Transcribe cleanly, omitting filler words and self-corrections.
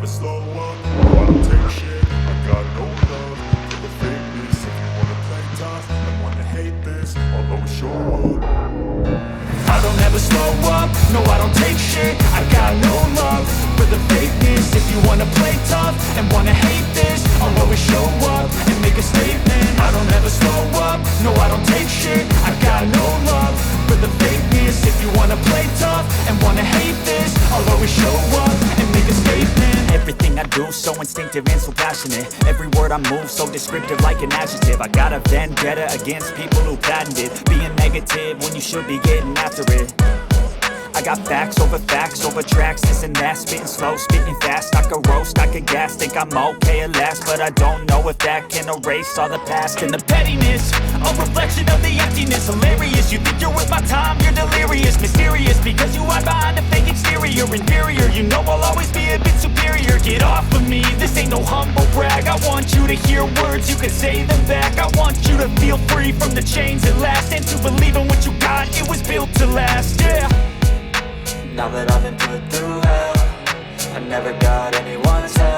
slow up, no I don't take shit. I got no love for the fakeness. If you wanna play tough and wanna hate this, I'll always show up. I don't ever slow up, no I don't take shit. I got no love for the fakeness. If you wanna play tough and wanna hate this, I'll always show up and make a statement. I don't ever slow up, no I don't take shit. I got no love for the fakeness. If you wanna play tough and wanna hate this, I'll always show up and make a statement. Everything I do so instinctive and so passionate. Every word I move so descriptive like an adjective. I got a vendetta against people who patented being negative when you should be getting after it. I got facts over tracks, this and that. Spitting slow, spitting fast, I could roast, I could gas. Think I'm okay at last, but I don't know if that can erase all the past. And the pettiness, a reflection of the emptiness. Hilarious, you think you're worth my time, you're delirious. Mysterious, because you hide behind a fake exterior. Inferior, you know I'll always be a bit superior. Get off of me, this ain't no humble brag. I want you to hear words, you can say them back. I want you to feel free from the chains at last, and to believe in what you got, it was built to last, yeah. Now that I've been put through hell, I never got anyone's help.